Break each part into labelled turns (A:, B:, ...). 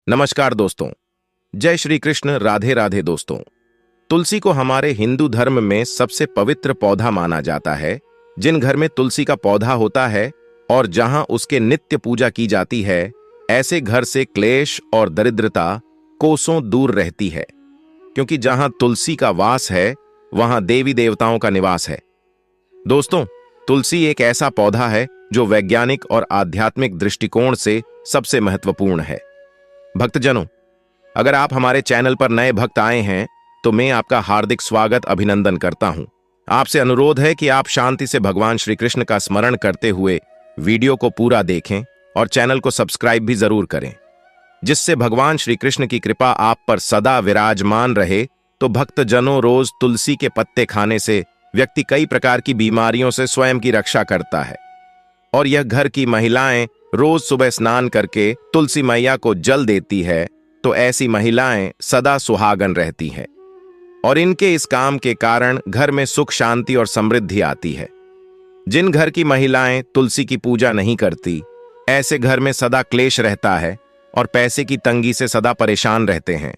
A: नमस्कार दोस्तों। जय श्री कृष्ण। राधे राधे दोस्तों। तुलसी को हमारे हिंदू धर्म में सबसे पवित्र पौधा माना जाता है। जिन घर में तुलसी का पौधा होता है और जहां उसके नित्य पूजा की जाती है, ऐसे घर से क्लेश और दरिद्रता कोसों दूर रहती है, क्योंकि जहां तुलसी का वास है वहां देवी देवताओं का निवास है। दोस्तों, तुलसी एक ऐसा पौधा है जो वैज्ञानिक और आध्यात्मिक दृष्टिकोण से सबसे महत्वपूर्ण है। भक्तजनों, अगर आप हमारे चैनल पर नए भक्त आए हैं तो मैं आपका हार्दिक स्वागत अभिनंदन करता हूं। आपसे अनुरोध है कि आप शांति से भगवान श्री कृष्ण का स्मरण करते हुए वीडियो को पूरा देखें और चैनल को सब्सक्राइब भी जरूर करें, जिससे भगवान श्री कृष्ण की कृपा आप पर सदा विराजमान रहे। तो भक्तजनों, रोज तुलसी के पत्ते खाने से व्यक्ति कई प्रकार की बीमारियों से स्वयं की रक्षा करता है, और यह घर की महिलाएं रोज सुबह स्नान करके तुलसी मैया को जल देती है तो ऐसी महिलाएं सदा सुहागन रहती हैं, और इनके इस काम के कारण घर में सुख शांति और समृद्धि आती है। जिन घर की महिलाएं तुलसी की पूजा नहीं करती, ऐसे घर में सदा क्लेश रहता है और पैसे की तंगी से सदा परेशान रहते हैं।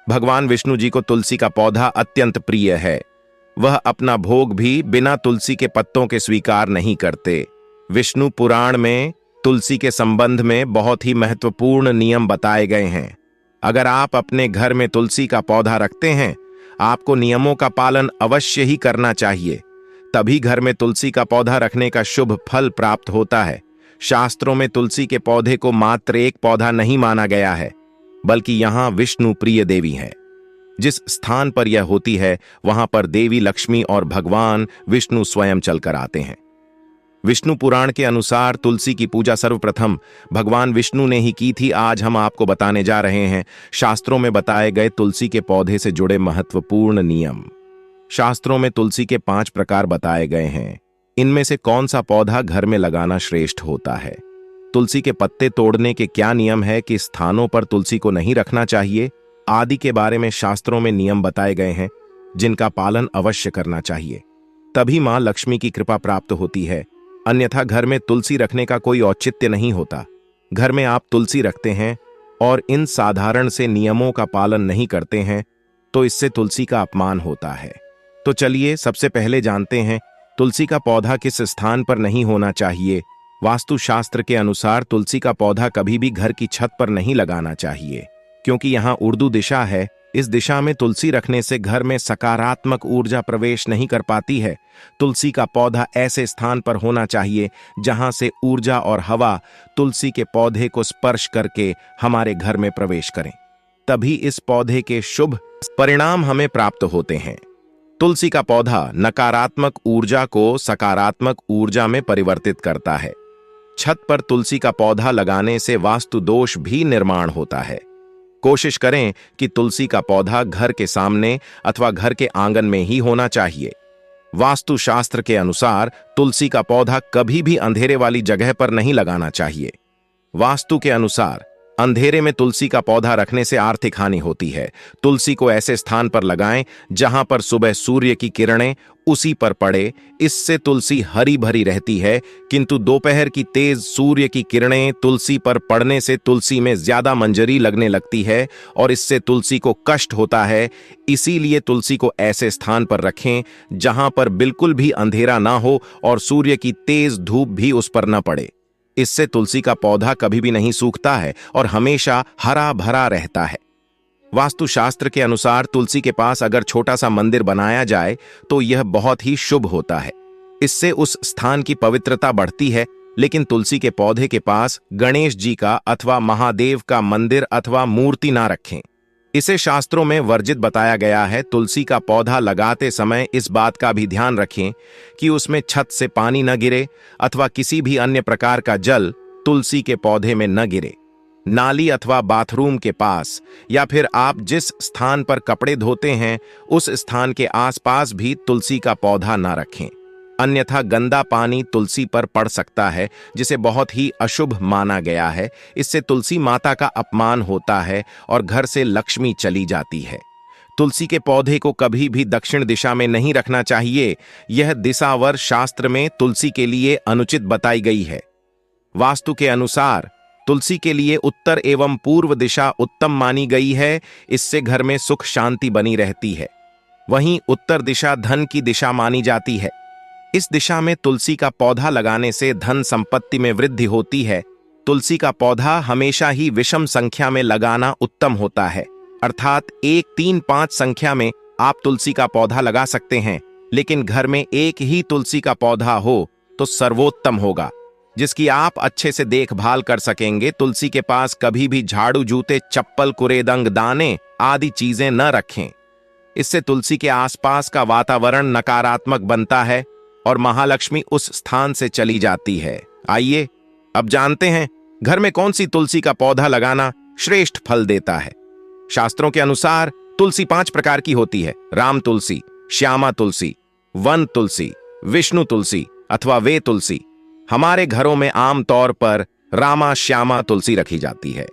A: भगवान विष्णु जी को तुलसी का पौधा अत्यंत प्रिय है। वह अपना भोग भी बिना तुलसी के पत्तों के स्वीकार नहीं करते। विष्णु पुराण में तुलसी के संबंध में बहुत ही महत्वपूर्ण नियम बताए गए हैं। अगर आप अपने घर में तुलसी का पौधा रखते हैं, आपको नियमों का पालन अवश्य ही करना चाहिए, तभी घर में तुलसी का पौधा रखने का शुभ फल प्राप्त होता है। शास्त्रों में तुलसी के पौधे को मात्र एक पौधा नहीं माना गया है, बल्कि यहाँ विष्णु प्रिय देवी है। जिस स्थान पर यह होती है वहां पर देवी लक्ष्मी और भगवान विष्णु स्वयं चलकर आते हैं। विष्णु पुराण के अनुसार तुलसी की पूजा सर्वप्रथम भगवान विष्णु ने ही की थी। आज हम आपको बताने जा रहे हैं शास्त्रों में बताए गए तुलसी के पौधे से जुड़े महत्वपूर्ण नियम। शास्त्रों में तुलसी के 5 प्रकार बताए गए हैं। इनमें से कौन सा पौधा घर में लगाना श्रेष्ठ होता है, तुलसी के पत्ते तोड़ने के क्या नियम है, किस स्थानों पर तुलसी को नहीं रखना चाहिए आदि के बारे में शास्त्रों में नियम बताए गए हैं, जिनका पालन अवश्य करना चाहिए। तभी मां लक्ष्मी की कृपा प्राप्त होती है, अन्यथा घर में तुलसी रखने का कोई औचित्य नहीं होता। घर में आप तुलसी रखते हैं और इन साधारण से नियमों का पालन नहीं करते हैं तो इससे तुलसी का अपमान होता है। तो चलिए सबसे पहले जानते हैं तुलसी का पौधा किस स्थान पर नहीं होना चाहिए। वास्तुशास्त्र के अनुसार तुलसी का पौधा कभी भी घर की छत पर नहीं लगाना चाहिए, क्योंकि यहाँ उर्दू दिशा है। इस दिशा में तुलसी रखने से घर में सकारात्मक ऊर्जा प्रवेश नहीं कर पाती है। तुलसी का पौधा ऐसे स्थान पर होना चाहिए जहां से ऊर्जा और हवा तुलसी के पौधे को स्पर्श करके हमारे घर में प्रवेश करें, तभी इस पौधे के शुभ परिणाम हमें प्राप्त होते हैं। तुलसी का पौधा नकारात्मक ऊर्जा को सकारात्मक ऊर्जा में परिवर्तित करता है। छत पर तुलसी का पौधा लगाने से वास्तु दोष भी निर्माण होता है। कोशिश करें कि तुलसी का पौधा घर के सामने अथवा घर के आंगन में ही होना चाहिए। वास्तुशास्त्र के अनुसार तुलसी का पौधा कभी भी अंधेरे वाली जगह पर नहीं लगाना चाहिए। वास्तु के अनुसार अंधेरे में तुलसी का पौधा रखने से आर्थिक हानि होती है। तुलसी को ऐसे स्थान पर लगाएं जहां पर सुबह सूर्य की किरणें उसी पर पड़े। इससे तुलसी हरी भरी रहती है, किंतु दोपहर की तेज सूर्य की किरणें तुलसी पर पड़ने से तुलसी में ज्यादा मंजरी लगने लगती है और इससे तुलसी को कष्ट होता है। इसीलिए तुलसी को ऐसे स्थान पर रखें जहां पर बिल्कुल भी अंधेरा ना हो और सूर्य की तेज धूप भी उस पर न पड़े। इससे तुलसी का पौधा कभी भी नहीं सूखता है और हमेशा हरा भरा रहता है। वास्तुशास्त्र के अनुसार तुलसी के पास अगर छोटा सा मंदिर बनाया जाए तो यह बहुत ही शुभ होता है। इससे उस स्थान की पवित्रता बढ़ती है। लेकिन तुलसी के पौधे के पास गणेश जी का अथवा महादेव का मंदिर अथवा मूर्ति ना रखें। इसे शास्त्रों में वर्जित बताया गया है। तुलसी का पौधा लगाते समय इस बात का भी ध्यान रखें कि उसमें छत से पानी न गिरे अथवा किसी भी अन्य प्रकार का जल तुलसी के पौधे में न गिरे। नाली अथवा बाथरूम के पास या फिर आप जिस स्थान पर कपड़े धोते हैं उस स्थान के आसपास भी तुलसी का पौधा न रखें, अन्यथा गंदा पानी तुलसी पर पड़ सकता है, जिसे बहुत ही अशुभ माना गया है। इससे तुलसी माता का अपमान होता है और घर से लक्ष्मी चली जाती है। तुलसी के पौधे को कभी भी दक्षिण दिशा में नहीं रखना चाहिए। यह दिशावर शास्त्र में तुलसी के लिए अनुचित बताई गई है। वास्तु के अनुसार तुलसी के लिए उत्तर एवं पूर्व दिशा उत्तम मानी गई है, इससे घर में सुख शांति बनी रहती है। वहीं उत्तर दिशा धन की दिशा मानी जाती है। इस दिशा में तुलसी का पौधा लगाने से धन संपत्ति में वृद्धि होती है। तुलसी का पौधा हमेशा ही विषम संख्या में लगाना उत्तम होता है, अर्थात 1, 3, 5 संख्या में आप तुलसी का पौधा लगा सकते हैं, लेकिन घर में एक ही तुलसी का पौधा हो तो सर्वोत्तम होगा, जिसकी आप अच्छे से देखभाल कर सकेंगे। तुलसी के पास कभी भी झाड़ू, जूते, चप्पल, कुरेदंग, दाने आदि चीजें न रखें। इससे तुलसी के आसपास का वातावरण नकारात्मक बनता है और महालक्ष्मी उस स्थान से चली जाती है। आइए अब जानते हैं घर में कौन सी तुलसी का पौधा लगाना श्रेष्ठ फल देता है। शास्त्रों के अनुसार तुलसी 5 प्रकार की होती है: राम तुलसी, श्यामा तुलसी, वन तुलसी, विष्णु तुलसी अथवा वे तुलसी। हमारे घरों में आमतौर पर रामा श्यामा तुलसी रखी जाती है।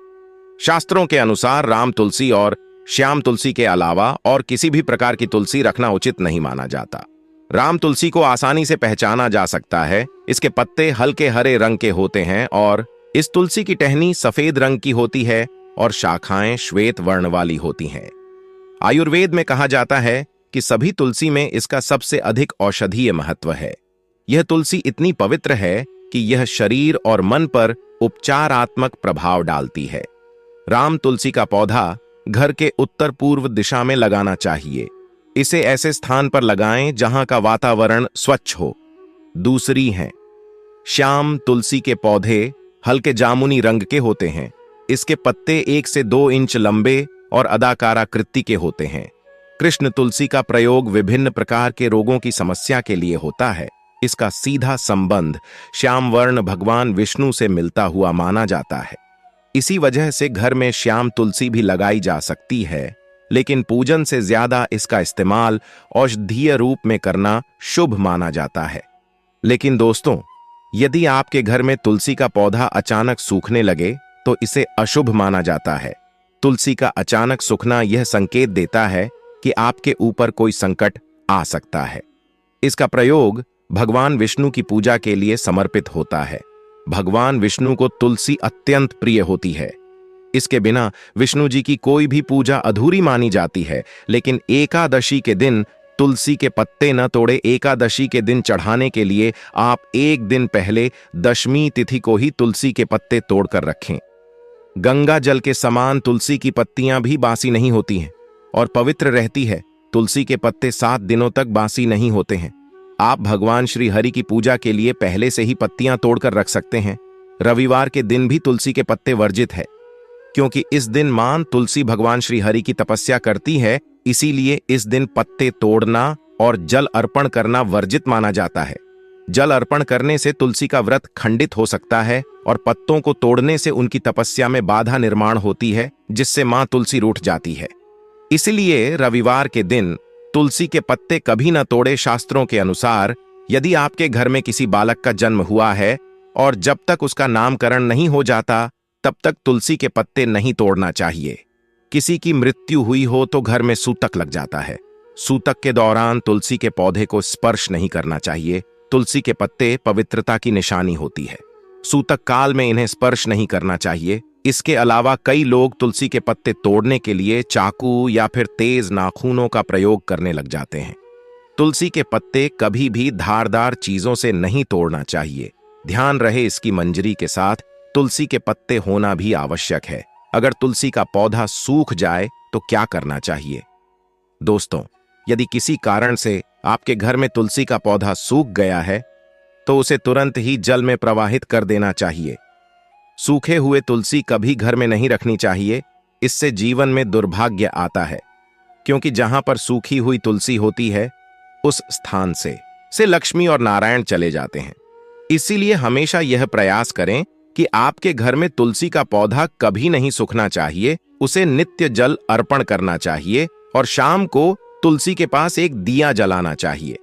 A: शास्त्रों के अनुसार राम तुलसी और श्याम तुलसी के अलावा और किसी भी प्रकार की तुलसी रखना उचित नहीं माना जाता। राम तुलसी को आसानी से पहचाना जा सकता है। इसके पत्ते हल्के हरे रंग के होते हैं और इस तुलसी की टहनी सफेद रंग की होती है और शाखाएं श्वेत वर्ण वाली होती हैं। आयुर्वेद में कहा जाता है कि सभी तुलसी में इसका सबसे अधिक औषधीय महत्व है। यह तुलसी इतनी पवित्र है कि यह शरीर और मन पर उपचारात्मक प्रभाव डालती है। राम तुलसी का पौधा घर के उत्तर पूर्व दिशा में लगाना चाहिए। इसे ऐसे स्थान पर लगाएं जहां का वातावरण स्वच्छ हो। दूसरी है श्याम तुलसी के पौधे हल्के जामुनी रंग के होते हैं। इसके पत्ते 1 से 2 इंच लंबे और अदाकाराकृति के होते हैं। कृष्ण तुलसी का प्रयोग विभिन्न प्रकार के रोगों की समस्या के लिए होता है। इसका सीधा संबंध श्याम वर्ण भगवान विष्णु से मिलता हुआ माना जाता है। इसी वजह से घर में श्याम तुलसी भी लगाई जा सकती है, लेकिन पूजन से ज्यादा इसका इस्तेमाल औषधीय रूप में करना शुभ माना जाता है। लेकिन दोस्तों, यदि आपके घर में तुलसी का पौधा अचानक सूखने लगे तो इसे अशुभ माना जाता है। तुलसी का अचानक सूखना यह संकेत देता है कि आपके ऊपर कोई संकट आ सकता है। इसका प्रयोग भगवान विष्णु की पूजा के लिए समर्पित होता है। भगवान विष्णु को तुलसी अत्यंत प्रिय होती है। इसके बिना विष्णु जी की कोई भी पूजा अधूरी मानी जाती है। लेकिन एकादशी के दिन तुलसी के पत्ते न तोड़े। एकादशी के दिन चढ़ाने के लिए आप 1 दिन पहले दशमी तिथि को ही तुलसी के पत्ते तोड़कर रखें। गंगा जल के समान तुलसी की पत्तियां भी बासी नहीं होती हैं और पवित्र रहती है। तुलसी के पत्ते 7 दिनों तक बासी नहीं होते हैं। आप भगवान श्री हरि की पूजा के लिए पहले से ही पत्तियां तोड़कर रख सकते हैं। रविवार के दिन भी तुलसी के पत्ते वर्जित है, क्योंकि इस दिन मां तुलसी भगवान श्री हरि की तपस्या करती है। इसीलिए इस दिन पत्ते तोड़ना और जल अर्पण करना वर्जित माना जाता है। जल अर्पण करने से तुलसी का व्रत खंडित हो सकता है और पत्तों को तोड़ने से उनकी तपस्या में बाधा निर्माण होती है, जिससे मां तुलसी रूठ जाती है। इसलिए रविवार के दिन तुलसी के पत्ते कभी न तोड़े। शास्त्रों के अनुसार यदि आपके घर में किसी बालक का जन्म हुआ है और जब तक उसका नामकरण नहीं हो जाता तब तक तुलसी के पत्ते नहीं तोड़ना चाहिए। किसी की मृत्यु हुई हो तो घर में सूतक लग जाता है। सूतक के दौरान तुलसी के पौधे को स्पर्श नहीं करना चाहिए। तुलसी के पत्ते पवित्रता की निशानी होती है। सूतक काल में इन्हें स्पर्श नहीं करना चाहिए। इसके अलावा कई लोग तुलसी के पत्ते तोड़ने के लिए चाकू या फिर तेज नाखूनों का प्रयोग करने लग जाते हैं। तुलसी के पत्ते कभी भी धारदार चीजों से नहीं तोड़ना चाहिए। ध्यान रहे, इसकी मंजरी के साथ तुलसी के पत्ते होना भी आवश्यक है। अगर तुलसी का पौधा सूख जाए तो क्या करना चाहिए? दोस्तों, यदि किसी कारण से आपके घर में तुलसी का पौधा सूख गया है तो उसे तुरंत ही जल में प्रवाहित कर देना चाहिए। सूखे हुए तुलसी कभी घर में नहीं रखनी चाहिए। इससे जीवन में दुर्भाग्य आता है, क्योंकि जहां पर सूखी हुई तुलसी होती है उस स्थान से लक्ष्मी और नारायण चले जाते हैं। इसीलिए हमेशा यह प्रयास करें कि आपके घर में तुलसी का पौधा कभी नहीं सूखना चाहिए। उसे नित्य जल अर्पण करना चाहिए और शाम को तुलसी के पास एक दिया जलाना चाहिए।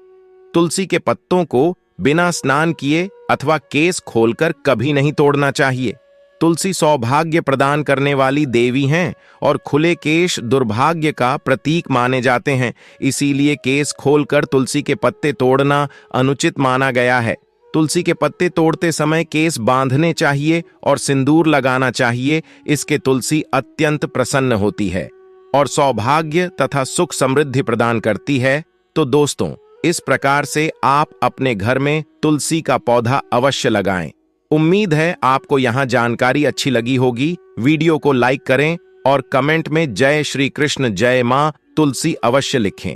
A: तुलसी के पत्तों को बिना स्नान किए अथवा केस खोलकर कभी नहीं तोड़ना चाहिए। तुलसी सौभाग्य प्रदान करने वाली देवी हैं और खुले केश दुर्भाग्य का प्रतीक माने जाते हैं। इसीलिए केस खोलकर तुलसी के पत्ते तोड़ना अनुचित माना गया है। तुलसी के पत्ते तोड़ते समय केस बांधने चाहिए और सिंदूर लगाना चाहिए। इसके तुलसी अत्यंत प्रसन्न होती है और सौभाग्य तथा सुख समृद्धि प्रदान करती है। तो दोस्तों, इस प्रकार से आप अपने घर में तुलसी का पौधा अवश्य लगाएं। उम्मीद है आपको यहां जानकारी अच्छी लगी होगी। वीडियो को लाइक करें और कमेंट में जय श्री कृष्ण जय मां तुलसी अवश्य लिखें।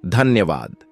A: धन्यवाद।